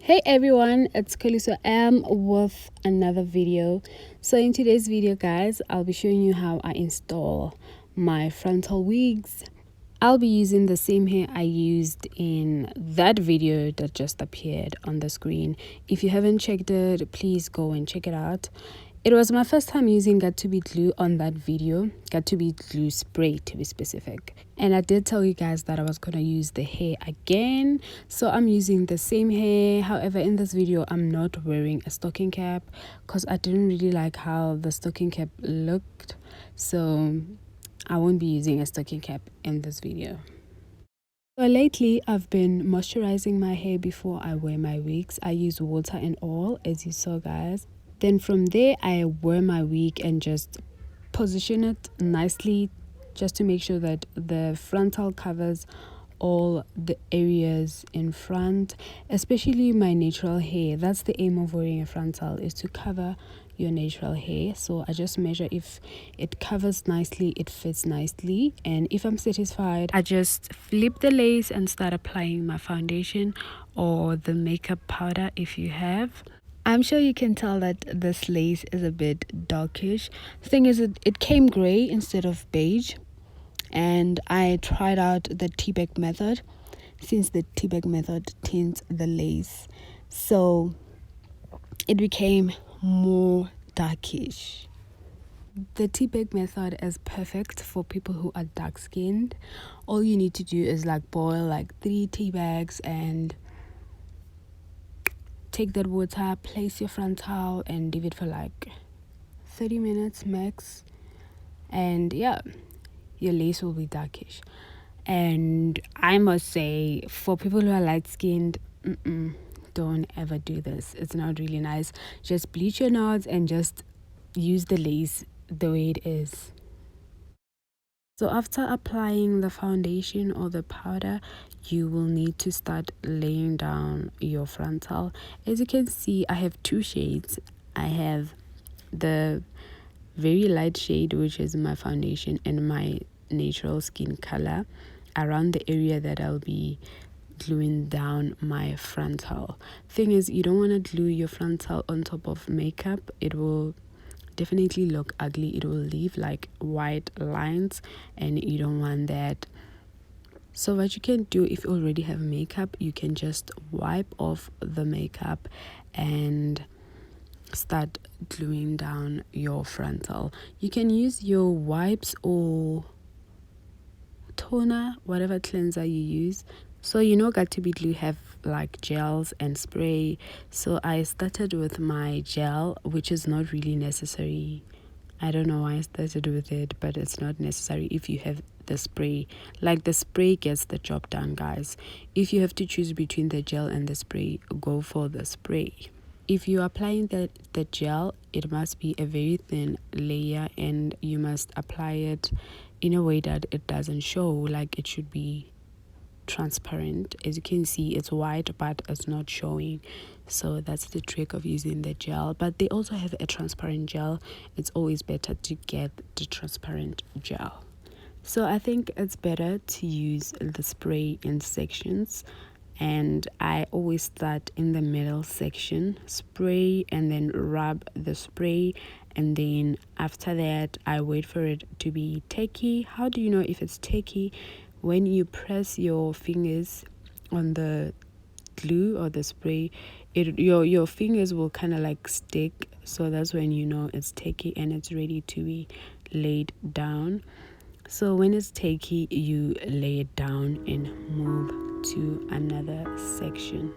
Hey everyone, it's Kholiswa with another video. So in today's video guys, I'll be showing you how I install my frontal wigs. I'll be using the same hair I used in that video that just appeared on the screen. If you haven't checked it, please go and check it out. It was my first time using Got2b glue on that video, Got2b glue spray to be specific. And I did tell you guys that I was going to use the hair again, so I'm using the same hair. However, in this video I'm not wearing a stocking cap because I didn't really like how the stocking cap looked, so I won't be using a stocking cap in this video. So lately I've been moisturizing my hair before I wear my wigs. I use water and oil, as you saw guys. Then from there I wear my wig and just position it nicely just to make sure that the frontal covers all the areas in front, especially my natural hair. That's the aim of wearing a frontal, is to cover your natural hair. So I just measure if it covers nicely, it fits nicely, and if I'm satisfied, I just flip the lace and start applying my foundation or the makeup powder if you have. I'm sure you can tell that this lace is a bit darkish. The thing is, it came gray instead of beige, and I tried out the tea bag method, since the tea bag method tints the lace, so it became more darkish. The tea bag method is perfect for people who are dark skinned. All you need to do is like boil like 3 tea bags and take that water, place your frontal and leave it for like 30 minutes max, and yeah, your lace will be darkish. And I must say, for people who are light skinned, don't ever do this. It's not really nice. Just bleach your knots and just use the lace the way it is. So after applying the foundation or the powder, you will need to start laying down your frontal. As you can see, I have 2 shades. I have the very light shade, which is my foundation, and my natural skin color around the area that I'll be gluing down my frontal. Thing is, you don't want to glue your frontal on top of makeup. It will definitely look ugly. It will leave like white lines, and you don't want that. So what you can do, if you already have makeup, you can just wipe off the makeup and start gluing down your frontal. You can use your wipes or toner, whatever cleanser you use. So Got2b glue have like gels and spray, so I started with my gel, which is not really necessary. I don't know why I started with it, but it's not necessary if you have the spray. Like, the spray gets the job done, guys. If you have to choose between the gel and the spray, go for the spray. If you're applying the gel, it must be a very thin layer, and you must apply it in a way that it doesn't show. Like, it should be transparent. As you can see, it's white but it's not showing. So that's the trick of using the gel. But they also have a transparent gel. It's always better to get the transparent gel. So I think it's better to use the spray in sections, and I always start in the middle section, spray and then rub the spray, and then after that I wait for it to be tacky. How do you know if it's tacky? When you press your fingers on the glue or the spray, your fingers will kind of like stick, so that's when you know it's tacky and it's ready to be laid down. So when it's tacky, you lay it down and move to another section.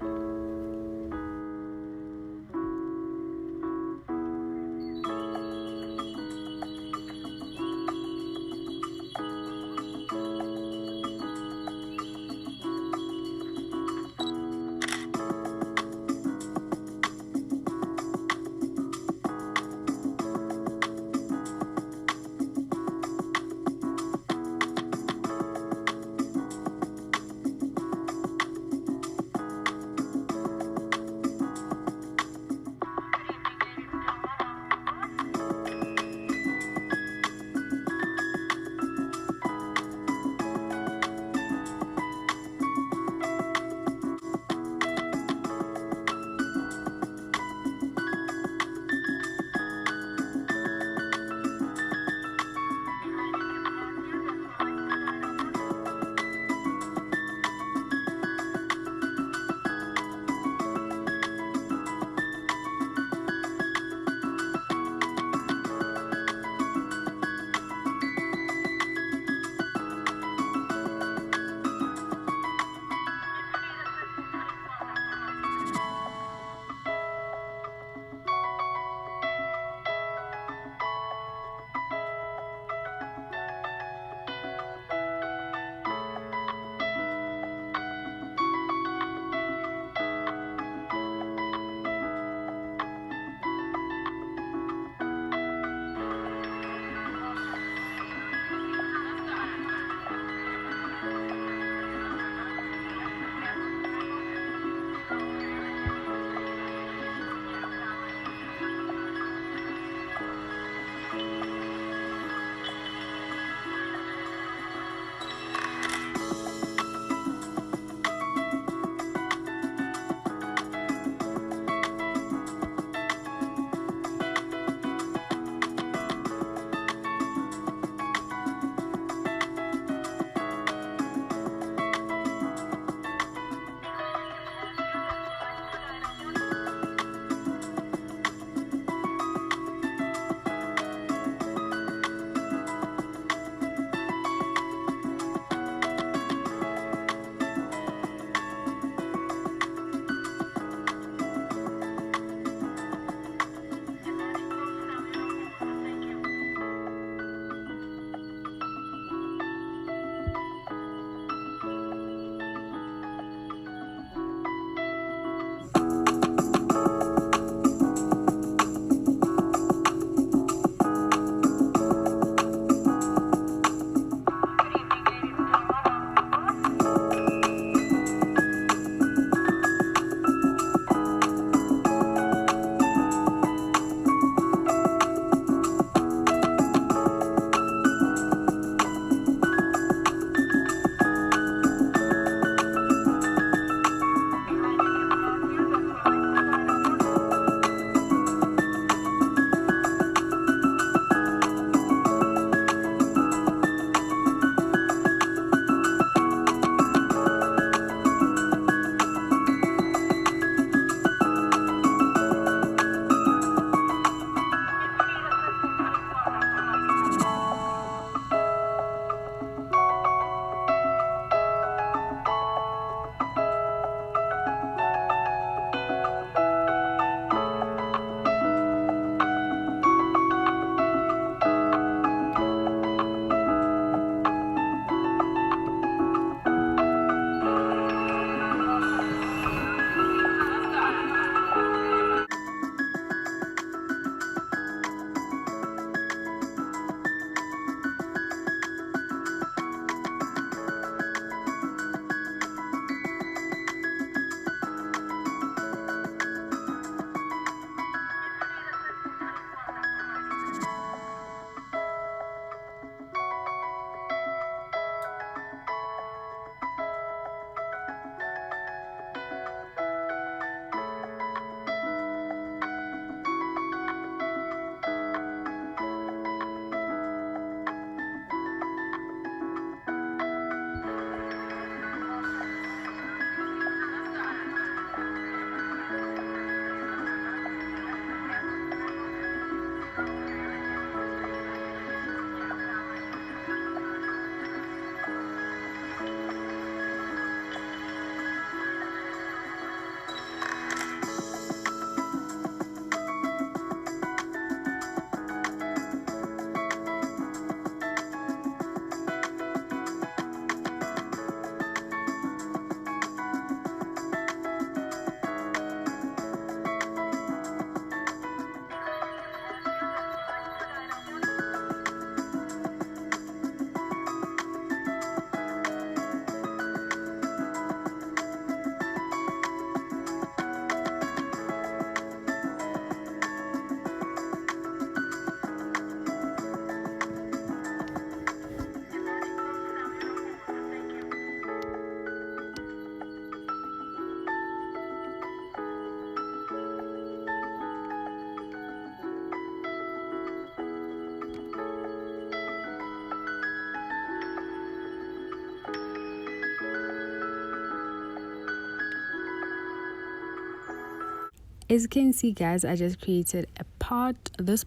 As you can see guys, I just created a pot. This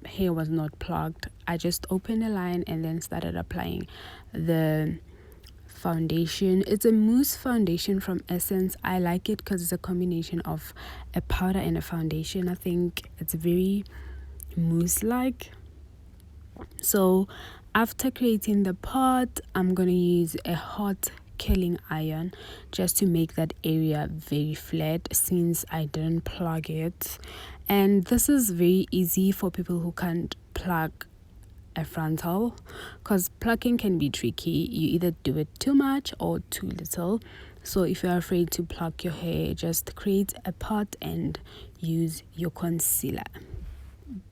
hair was not plugged. I just opened a line and then started applying the foundation. It's a mousse foundation from Essence. I like it because it's a combination of a powder and a foundation. I think it's very mousse like. So after creating the pot, I'm gonna use a hot curling iron just to make that area very flat, since I didn't plug it. And this is very easy for people who can't plug a frontal, because plucking can be tricky. You either do it too much or too little. So if you're afraid to pluck your hair, just create a pot and use your concealer.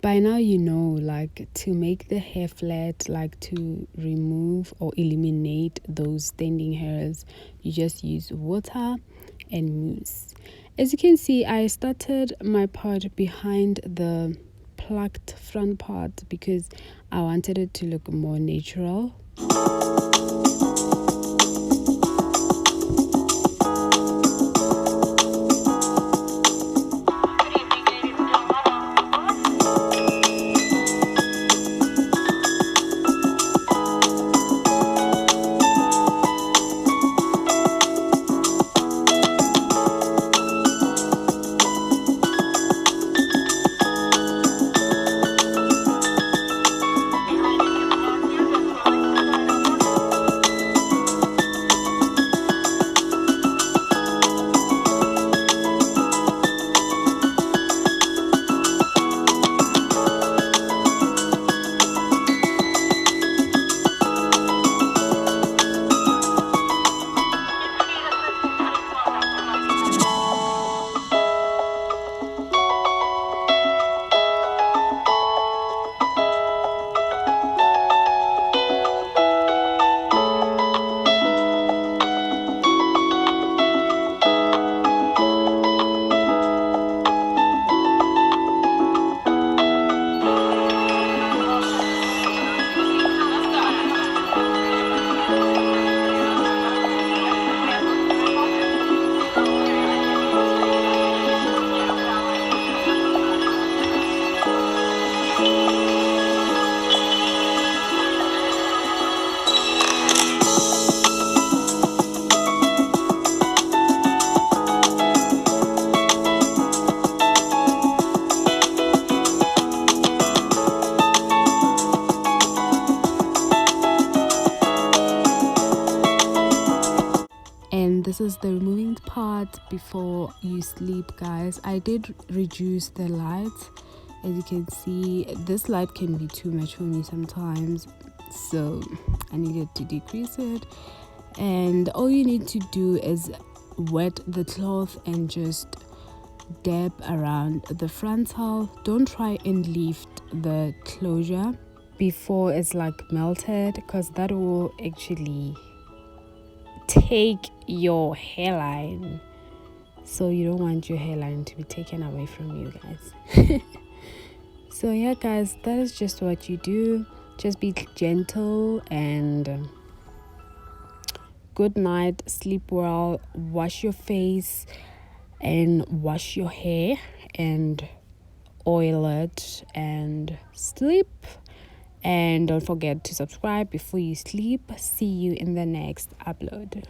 By now you know, like, to make the hair flat, like to remove or eliminate those standing hairs, you just use water and mousse. As you can see, I started my part behind the plucked front part because I wanted it to look more natural. And this is the removing part before you sleep, guys. I did reduce the light. As you can see, this light can be too much for me sometimes, so I needed to decrease it. And all you need to do is wet the cloth and just dab around the frontal. Don't try and lift the closure before it's like melted, because that will actually take your hairline. So you don't want your hairline to be taken away from you, guys. So yeah, guys, that is just what you do. Just be gentle and good night. Sleep well. Wash your face and wash your hair and oil it and sleep. And don't forget to subscribe before you sleep. See you in the next upload.